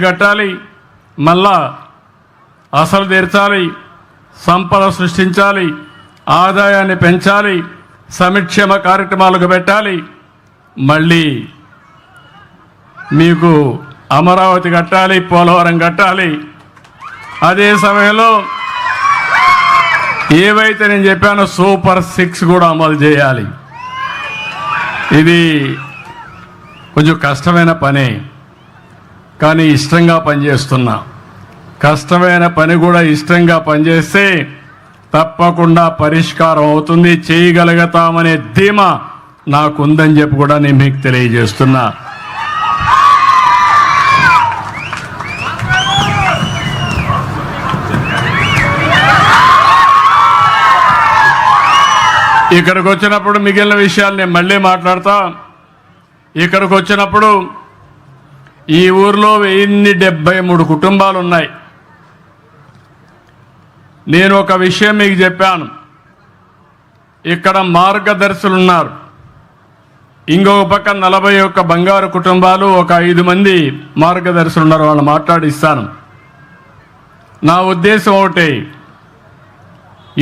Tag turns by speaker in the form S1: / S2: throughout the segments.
S1: కట్టాలి, మళ్ళా అసలు తీర్చాలి, సంపద సృష్టించాలి, ఆదాయాన్ని పెంచాలి, సంక్షేమ కార్యక్రమాలకు పెట్టాలి, మళ్ళీ మీకు అమరావతి కట్టాలి, పోలవరం కట్టాలి. అదే సమయంలో ఏవైతే నేను చెప్పానో సూపర్ 6 కూడా అమలు చేయాలి. ఇది కొంచెం కష్టమైన పనే, కానీ ఇష్టంగా పనిచేస్తున్నా. కష్టమైన పని కూడా ఇష్టంగా పనిచేస్తే తప్పకుండా పరిష్కారం అవుతుంది, చేయగలుగుతామనే ధీమా నాకుందని చెప్పి కూడా నేను మీకు తెలియజేస్తున్నా. ఇక్కడికి వచ్చినప్పుడు మిగిలిన విషయాలు నేను మళ్ళీ మాట్లాడతా. ఇక్కడికి వచ్చినప్పుడు ఈ ఊర్లో 1073 కుటుంబాలు ఉన్నాయి. నేను ఒక విషయం మీకు చెప్పాను, ఇక్కడ మార్గదర్శులు ఉన్నారు. ఇంకొక పక్క 41 బంగారు కుటుంబాలు, ఒక 5 మంది మార్గదర్శులు ఉన్నారు. వాళ్ళు మాట్లాడిస్తాను. నా ఉద్దేశం ఒకటే,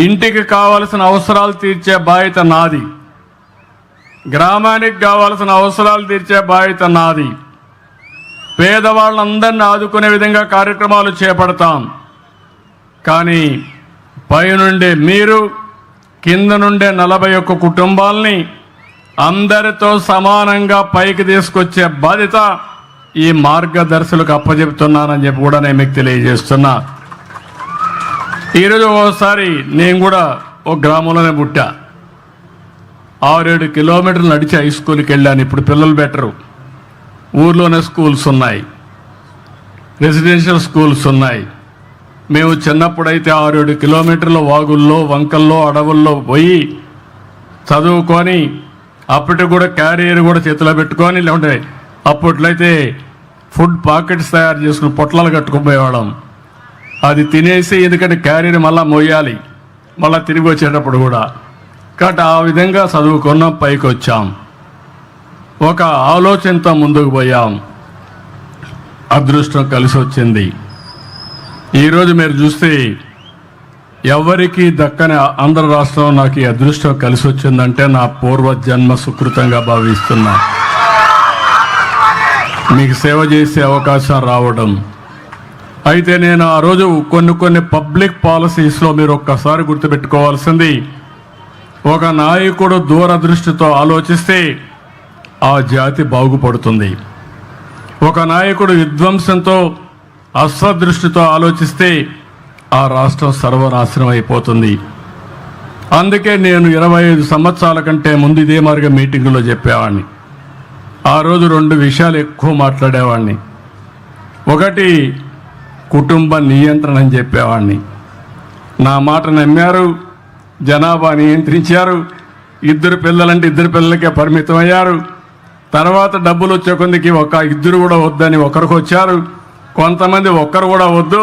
S1: ఇంటికి కావలసిన అవసరాలు తీర్చే బాధ్యత నాది, గ్రామానికి కావలసిన అవసరాలు తీర్చే బాధ్యత నాది. పేదవాళ్ళందరినీ ఆదుకునే విధంగా కార్యక్రమాలు చేపడతాం. కానీ పైనుండే మీరు, కింద నుండే 41 కుటుంబాలని అందరితో సమానంగా పైకి తీసుకొచ్చే బాధ్యత ఈ మార్గదర్శులకు అప్పచెప్తున్నానని చెప్పి కూడా నేను మీకు తెలియజేస్తున్నా. ఈరోజు ఓసారి నేను కూడా ఒక గ్రామంలోనే పుట్టా. 6-7 కిలోమీటర్లు నడిచి హై స్కూల్కి వెళ్ళాను. ఇప్పుడు పిల్లలు బెటరు, ఊర్లోనే స్కూల్స్ ఉన్నాయి, రెసిడెన్షియల్ స్కూల్స్ ఉన్నాయి. మేము చిన్నప్పుడైతే 6-7 కిలోమీటర్ల వాగుల్లో, వంకల్లో, అడవుల్లో పోయి చదువుకొని అప్పటికి కూడా క్యారియర్ కూడా చేతిలో పెట్టుకొని, లేకుంటే అప్పట్లో అయితే ఫుడ్ పాకెట్స్ తయారు చేసుకుని పొట్లాలు కట్టుకుపోయేవాళ్ళం. అది తినేసి, ఎందుకంటే క్యారియర్ మళ్ళీ మోయాలి, మళ్ళీ తిరిగి వచ్చేటప్పుడు కూడా. కాబట్టి ఆ విధంగా చదువుకున్నాం, పైకి వచ్చాం, ఒక ఆలోచనతో ముందుకు పోయాం. అదృష్టం కలిసి వచ్చింది. ఈరోజు మీరు చూస్తే ఎవరికి దక్కని ఆంధ్ర రాష్ట్రంలో నాకు ఈ అదృష్టం కలిసి వచ్చిందంటే నా పూర్వజన్మ సుకృతంగా భావిస్తున్నా. మీకు సేవ చేసే అవకాశం రావడం. అయితే నేను ఆ రోజు కొన్ని పబ్లిక్ పాలసీస్లో మీరు ఒక్కసారి గుర్తుపెట్టుకోవాల్సింది, ఒక నాయకుడు దూరదృష్టితో ఆలోచిస్తే ఆ జాతి బాగుపడుతుంది. ఒక నాయకుడు విధ్వంసంతో అస్వదృష్టితో ఆలోచిస్తే ఆ రాష్ట్రం సర్వనాశనం అయిపోతుంది. అందుకే నేను 25 సంవత్సరాల కంటే ముందు ఇదే మార్గం మీటింగులో చెప్పేవాడిని. ఆ రోజు 2 విషయాలు ఎక్కువ మాట్లాడేవాడిని. ఒకటి కుటుంబ నియంత్రణ అని చెప్పేవాడిని. నా మాట నమ్మారు, జనాభా నియంత్రించారు. 2 పిల్లలంటే 2 పిల్లలకే పరిమితం అయ్యారు. తర్వాత డబ్బులు వచ్చే కొందికి 2 కూడా వద్దని ఒకరికి వచ్చారు. కొంతమంది ఒక్కరు కూడా వద్దు,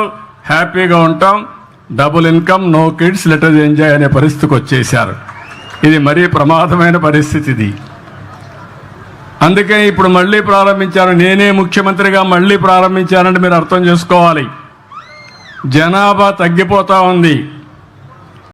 S1: హ్యాపీగా ఉంటాం, double income, no kids, let us enjoy అనే పరిస్థితికి వచ్చేసారు. ఇది మరీ ప్రమాదమైన పరిస్థితి ఇది. అందుకే ఇప్పుడు మళ్ళీ ప్రారంభించాను, నేనే ముఖ్యమంత్రిగా మళ్ళీ ప్రారంభించానంటే మీరు అర్థం చేసుకోవాలి. జనాభా తగ్గిపోతూ ఉంది.